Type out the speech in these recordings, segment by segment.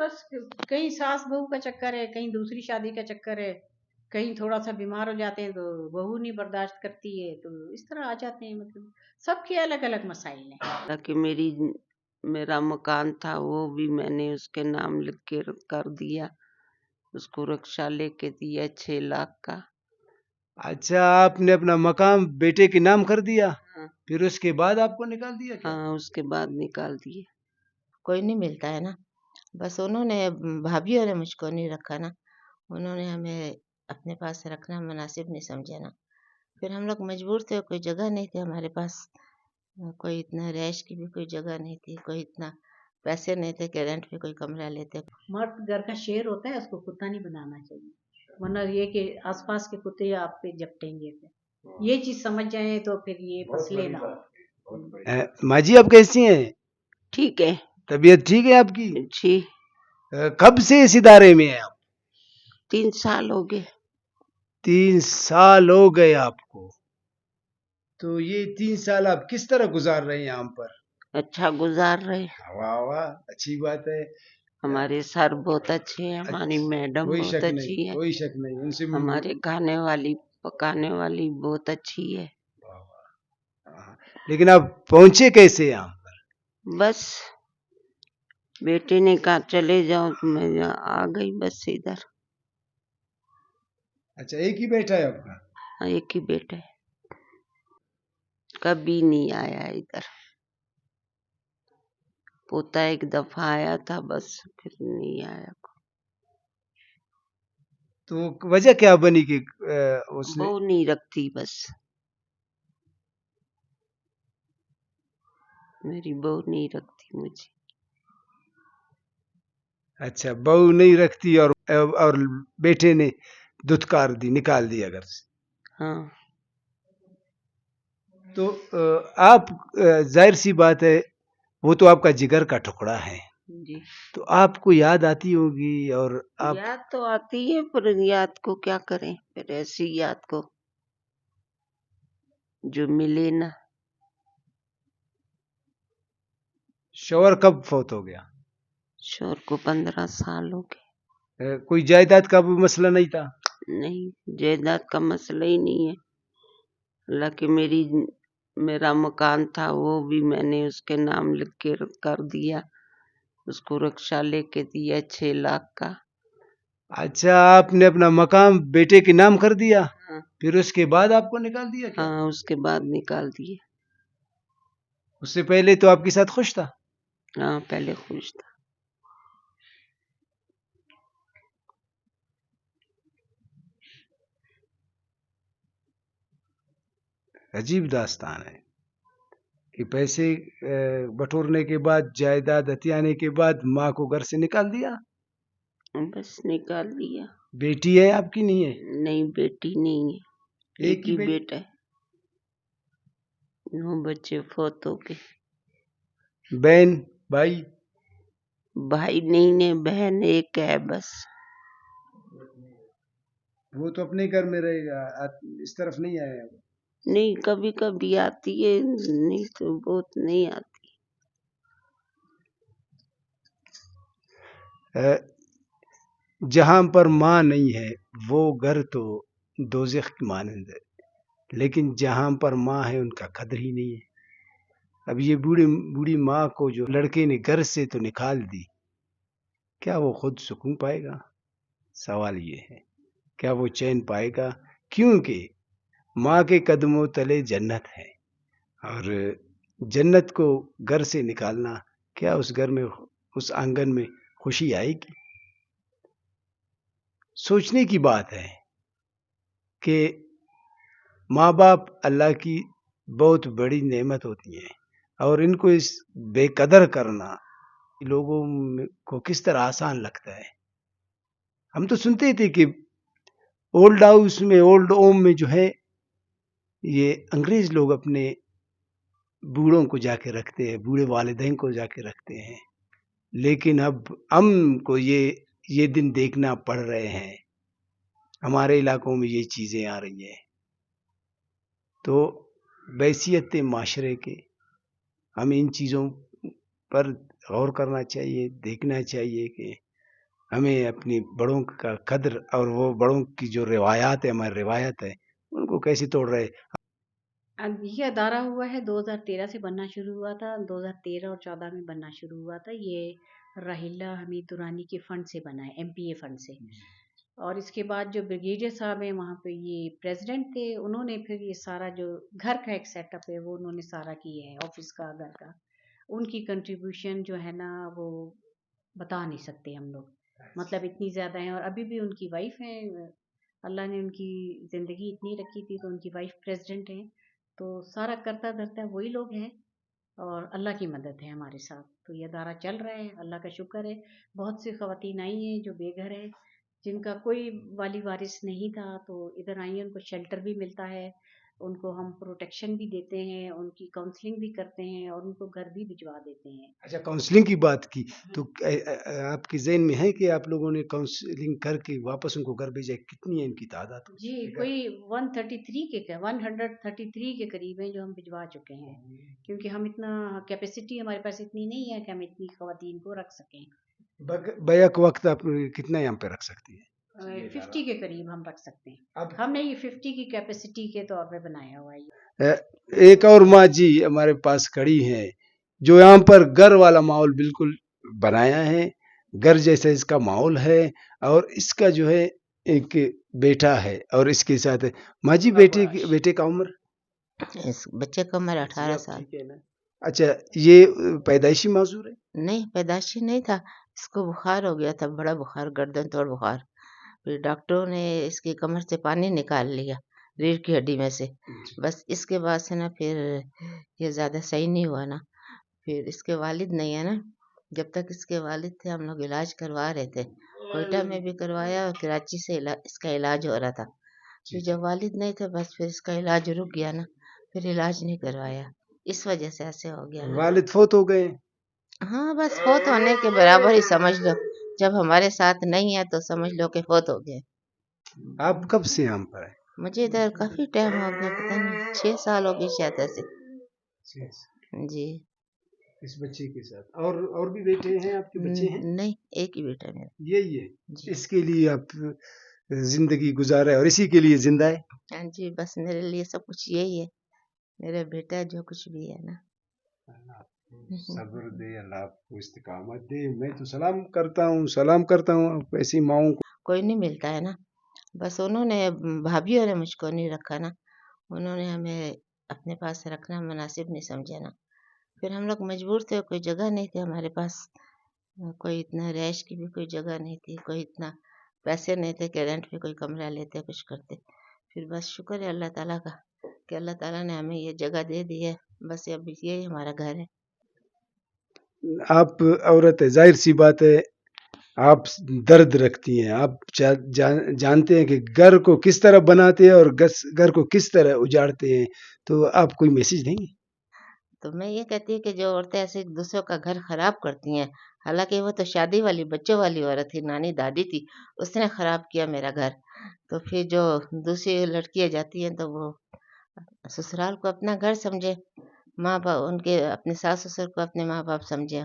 बस कहीं सास बहू का चक्कर है, कहीं दूसरी शादी का चक्कर है, कहीं थोड़ा सा बीमार हो जाते हैं तो बहू नहीं बर्दाश्त करती है, तो इस तरह आ जाते हैं। मतलब सबके अलग अलग मसाइल हैं। ताकि मेरा मकान था वो भी मैंने उसके नाम लिख के कर दिया, उसको रक्षा लेके दिया 6 लाख का। अच्छा, आपने अपना मकान बेटे के नाम कर दिया, हाँ, फिर उसके बाद आपको निकाल दिया क्या? हाँ उसके बाद निकाल दिए। कोई नहीं मिलता है ना, बस उन्होंने भाभीयों ने मुझको नहीं रखा ना, उन्होंने हमें अपने पास रखना मुनासिब नहीं समझा ना। फिर हम लोग मजबूर थे, कोई जगह नहीं थी हमारे पास, कोई इतना रैश की भी कोई जगह नहीं थी, कोई इतना पैसे नहीं थे कि रेंट पे कोई कमरा लेते। मर्द घर का शेर होता है, उसको कुत्ता नहीं बनाना चाहिए, वरना ये कि आसपास के कुत्ते आप पे झपटेंगे। फिर ये चीज समझ जाए तो फिर ये फसले ना हो। माँ जी, आप कैसी हैं? ठीक है तबीयत ठीक है आपकी? जी। कब से इस इदारे में हैं आप? 3 साल हो गए। 3 साल हो गए आपको? तो ये 3 साल आप किस तरह गुजार रहे हैं यहाँ पर? अच्छा गुजार रहे, वाह वाह, अच्छी बात है। हमारे सर बहुत अच्छे हैं, हमारी मैडम कोई बहुत शक नहीं, अच्छी है, कोई शक नहीं, उनसे हमारे खाने वाली पकाने वाली बहुत अच्छी है। वाह वाह। हाँ, लेकिन आप पहुंचे कैसे यहाँ पर? बस बेटे ने कहा चले जाओ तो मैं आ गई बस इधर। अच्छा, एक ही बेटा है आपका? हाँ, एक ही बेटा है, कभी नहीं आया इधर। पोता एक दफा आया था बस, फिर नहीं आया। तो वजह क्या बनी कि उसने? बहू नहीं रखती बस, मेरी बहू नहीं रखती मुझे। अच्छा, बहू नहीं रखती और बेटे ने धुतकार दी, निकाल दिया घर से। हाँ तो आप जाहिर सी बात है, वो तो आपका जिगर का टुकड़ा है, जी। तो आपको याद आती होगी। और आप याद तो आती है पर याद को क्या करें, फिर ऐसी याद को जो मिले ना। शौहर कब फौत हो गया? शोर को 15 साल हो गए। कोई जायदाद का भी मसला नहीं था? नहीं, जायदाद का मसला ही नहीं है, हालांकि मेरा मकान था वो भी मैंने उसके नाम लिख के कर दिया, उसको रक्षा लेके दिया 6 लाख का। अच्छा, आपने अपना मकान बेटे के नाम कर दिया, हाँ, फिर उसके बाद आपको निकाल दिया क्या? हाँ उसके बाद निकाल दिए। उससे पहले तो आपके साथ खुश था? हाँ पहले खुश था। अजीब दास्तान है कि पैसे बटोरने के बाद, जायदाद हथियाने के बाद माँ को घर से निकाल दिया। बस निकाल दिया। बेटी है आपकी? नहीं है? नहीं बेटी नहीं है, एक एक ही ही बेटी? बेटा है, 9 बच्चे फौत हो गए। बहन भाई? भाई नहीं है, बहन एक है बस। वो तो अपने घर में रहेगा, इस तरफ नहीं आया वो। नहीं कभी कभी आती है, नहीं तो बहुत नहीं आती। जहां पर माँ नहीं है वो घर तो दोज़ख की मानंद है, लेकिन जहां पर माँ है उनका कदर ही नहीं है। अब ये बूढ़ी बूढ़ी माँ को जो लड़के ने घर से तो निकाल दी, क्या वो खुद सुकून पाएगा? सवाल ये है, क्या वो चैन पाएगा? क्योंकि माँ के कदमों तले जन्नत है, और जन्नत को घर से निकालना, क्या उस घर में, उस आंगन में खुशी आएगी? सोचने की बात है कि माँ बाप अल्लाह की बहुत बड़ी नेमत होती हैं, और इनको इस बेकदर करना लोगों को किस तरह आसान लगता है। हम तो सुनते थे कि ओल्ड हाउस में, ओल्ड होम में जो है, ये अंग्रेज लोग अपने बूढ़ों को जाके रखते हैं, बूढ़े वालिदैन को जाके रखते हैं, लेकिन अब हमको ये दिन देखना पड़ रहे हैं, हमारे इलाकों में ये चीज़ें आ रही हैं। तो बैसियत माशरे के हमें इन चीज़ों पर गौर करना चाहिए, देखना चाहिए कि हमें अपनी बड़ों का कद्र और वो बड़ों की जो रिवायात है, हमारी रिवायत है, उनको कैसे तोड़ रहे। अब ये अदारा हुआ है 2013 से बनना शुरू हुआ था, 2013 और 14 में बनना शुरू हुआ था। ये राहिला हमीद दुरानी के फंड से बना है, एमपीए फंड से। और इसके बाद जो ब्रिगेडियर साहब हैं वहाँ पे ये प्रेसिडेंट थे, उन्होंने फिर ये सारा जो घर का एक सेटअप है वो उन्होंने सारा किया है, ऑफिस का, घर का। उनकी कंट्रीब्यूशन जो है ना वो बता नहीं सकते हम लोग, मतलब इतनी ज़्यादा है। और अभी भी उनकी वाइफ है, अल्लाह ने उनकी ज़िंदगी इतनी रखी थी तो उनकी वाइफ प्रेसिडेंट हैं, तो सारा करता धरता वही लोग हैं और अल्लाह की मदद है हमारे साथ। तो ये अदारा चल रहा है, अल्लाह का शुक्र है। बहुत सी ख़वातीन आई हैं जो बेघर हैं, जिनका कोई वाली वारिस नहीं था, तो इधर आई हैं, उनको शेल्टर भी मिलता है, उनको हम प्रोटेक्शन भी देते हैं, उनकी काउंसलिंग भी करते हैं और उनको घर भी भिजवा देते हैं। अच्छा, काउंसलिंग की बात की तो आपके ज़हन में है कि आप लोगों ने काउंसलिंग करके वापस उनको घर भेजा, कितनी है इनकी तादाद? जी, कोई 133 के करीब हैं जो हम भिजवा चुके हैं, क्योंकि हम इतना कैपेसिटी हमारे पास इतनी नहीं है कि हम इतनी ख़वातीन को रख सकें। बैक वक्त आप कितना यहाँ पे रख सकती है? 50 के करीब हम रख सकते हैं। अब हमने ये 50 की कैपेसिटी के तौर पे बनाया हुआ है ये। एक और माँ जी हमारे पास खड़ी हैं, जो यहाँ पर घर वाला माहौल बिल्कुल बनाया है, घर जैसा इसका माहौल है। और इसका जो है एक बेटा है और इसके साथ माँ जी बेटे का उम्र? इस बच्चे का उम्र 18 साल। ठीक है ना? अच्छा, ये पैदाइशी माजूर है? नहीं, पैदाइशी नहीं था, इसको बुखार हो गया था, बड़ा बुखार, गर्दन तोड़ बुखार। फिर डॉक्टरों ने इसकी कमर से पानी निकाल लिया, रीढ़ की हड्डी में से। बस इसके बाद से ना फिर ये ज़्यादा सही नहीं हुआ ना। फिर इसके वालिद नहीं है ना, जब तक इसके वालिद थे हम लोग इलाज करवा रहे थे, कोयटा में भी करवाया और कराची से इसका इलाज हो रहा था। फिर जब वालिद नहीं थे बस फिर इसका इलाज रुक गया ना, फिर इलाज नहीं करवाया, इस वजह से ऐसे हो गया ना। वालिद फोत हो गए? हाँ, बस फोत होने के बराबर ही समझ लो, जब हमारे साथ नहीं है तो समझ लो कि फोत हो गए। आप कब से यहाँ पर है? मुझे इधर काफ़ी टाइम हो गया, पता नहीं 6 साल हो गए शायद ऐसे। जी। इस बच्चे के साथ और भी बेटे हैं आपके? बच्चे हैं? नहीं, एक ही बेटा है मेरा। यही है, जी। इसके लिए आप जिंदगी गुजारा है और इसी के लिए जिंदा है। हाँ जी, बस मेरे लिए सब कुछ यही है, मेरा बेटा जो कुछ भी है ना। सब्र दे, अल्लाह आपको इस्तिकामत दे। मैं तो सलाम करता हूँ ऐसी माओं को। कोई नहीं मिलता है ना, बस उन्होंने भाभीयों ने मुझको नहीं रखा ना, उन्होंने हमें अपने पास रखना मुनासिब नहीं समझा ना। फिर हम लोग मजबूर थे, कोई जगह नहीं थी हमारे पास, कोई इतना रहायश की भी कोई जगह नहीं थी, कोई इतना पैसे नहीं थे कि रेंट पे कोई कमरा लेते कुछ करते। फिर बस शुक्र है अल्लाह ताला का कि अल्लाह ताला ने हमें ये जगह दे दी है, बस अब यही हमारा घर है। आप औरत है, जाहिर सी बात है, आप दर्द रखती हैं। आप जानते हैं कि घर को किस तरह बनाते हैं और घर को किस तरह उजाड़ते हैं। तो आप कोई मैसेज देंगे? तो मैं ये कहती हूँ कि जो औरतें ऐसे दूसरों का घर खराब करती हैं, हालांकि वो तो शादी वाली बच्चों वाली औरत थी, नानी दादी थी, उसने खराब किया मेरा घर। तो फिर जो दूसरी लड़कियां जाती हैं तो वो ससुराल को अपना घर समझे, माँ बाप उनके अपने सास ससुर को अपने माँ बाप समझे,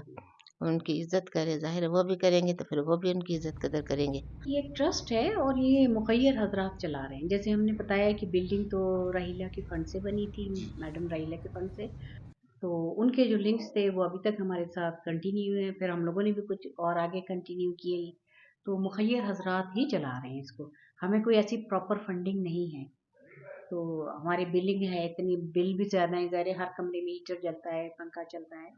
उनकी इज्जत करे, जाहिर है वो भी करेंगे तो फिर वो भी उनकी इज्जत कदर करेंगे। ये एक ट्रस्ट है और ये मुखय्यर हजरात चला रहे हैं। जैसे हमने बताया कि बिल्डिंग तो राहिला के फंड से बनी थी, मैडम राहिला के फंड से, तो उनके जो लिंक्स थे वो अभी तक हमारे साथ कंटिन्यू हैं। फिर हम लोगों ने भी कुछ और आगे कंटिन्यू किए, तो मुखय्यर हजरात ही चला रहे हैं इसको। हमें कोई ऐसी प्रॉपर फंडिंग नहीं है। तो हमारी बिलिंग है इतनी, बिल भी ज़्यादा है, ज़ाहिर है हर कमरे में हीटर जलता है, पंखा चलता है,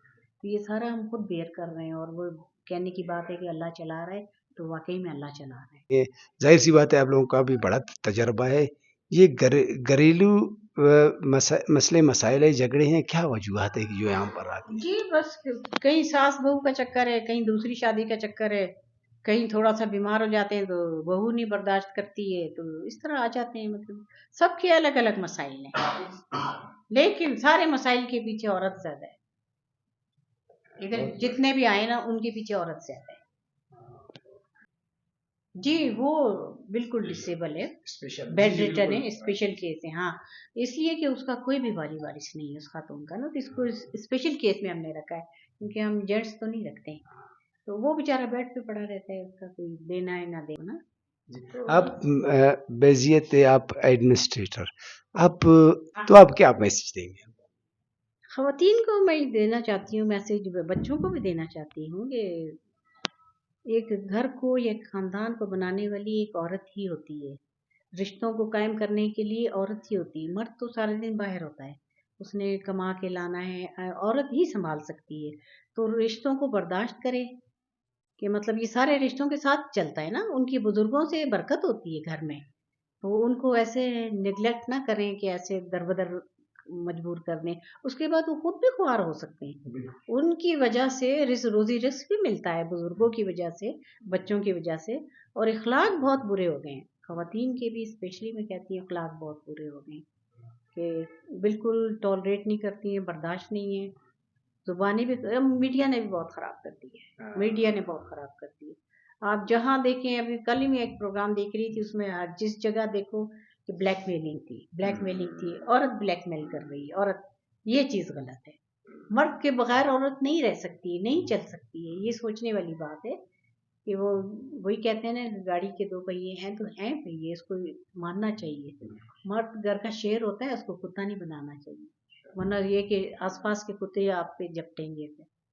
तो ये सारा हम खुद बेयर कर रहे हैं। और वो कहने की बात है कि अल्लाह चला रहा है, तो वाकई में अल्लाह चला रहा है। ये जाहिर सी बात है, आप लोगों का भी बड़ा तजर्बा है। ये घरेलू मसले मसाइल है, झगड़े हैं, क्या वजूहत है कि जो यहाँ पर आते हैं? जी बस कहीं सास बहू का चक्कर है, कहीं दूसरी शादी का चक्कर है, कहीं थोड़ा सा बीमार हो जाते हैं तो बहू नहीं बर्दाश्त करती है, तो इस तरह आ जाते हैं। मतलब सबके अलग अलग मसाइल हैं, लेकिन सारे मसाइल के पीछे औरत ज्यादा है। इधर जितने भी आए ना उनके पीछे औरत ज्यादा है। जी वो बिल्कुल डिसेबल है, बेड रिटर्न है, स्पेशल केस है। हाँ, इसलिए कि उसका कोई भी वाली वारिस नहीं है उस खातून का ना, तो इसको स्पेशल केस में हमने रखा है, क्योंकि हम जेंट्स तो नहीं रखते हैं। तो वो बेचारा बेड पे पड़ा रहता है, उसका कोई देना है ना देना। तो आप बेजियत आप एडमिनिस्ट्रेटर, आप तो आप क्या मैसेज देंगे? खवातीन को मैं देना चाहती हूँ मैसेज, बच्चों को भी देना चाहती हूँ कि एक घर को या एक खानदान को बनाने वाली एक औरत ही होती है। रिश्तों को कायम करने के लिए औरत ही होती है, मर्द तो सारे दिन बाहर होता है, उसने कमा के लाना है, औरत ही संभाल सकती है। तो रिश्तों को बर्दाश्त करे कि मतलब ये सारे रिश्तों के साथ चलता है ना, उनकी बुजुर्गों से बरकत होती है घर में, तो उनको ऐसे निगलेक्ट ना करें कि ऐसे दरबदर मजबूर कर दें। उसके बाद वो खुद भी खुआर हो सकते हैं, उनकी वजह से रोजी रिस्क भी मिलता है, बुजुर्गों की वजह से, बच्चों की वजह से। और इखलाक बहुत बुरे हो गए हैं, खवातीन के भी स्पेशली मैं कहती हूँ इखलाक बहुत बुरे हो गए हैं कि बिल्कुल टॉलरेट नहीं करती हैं, बर्दाश्त नहीं है। जुबानी भी, मीडिया ने भी बहुत ख़राब कर दी है, मीडिया ने बहुत ख़राब कर दी है। आप जहाँ देखें, अभी कल ही मैं एक प्रोग्राम देख रही थी, उसमें जिस जगह देखो कि ब्लैकमेलिंग थी, औरत ब्लैकमेल कर रही है औरत, ये चीज़ गलत है। मर्द के बगैर औरत नहीं रह सकती, नहीं चल सकती है, ये सोचने वाली बात है कि वो, वही कहते हैं ना, गाड़ी के दो पहिए हैं तो हैं पहिए, इसको मानना चाहिए। मर्द घर का शेर होता है, उसको कुत्ता नहीं बनाना चाहिए, वरना ये कि आसपास के कुत्ते आप पे झपटेंगे फिर।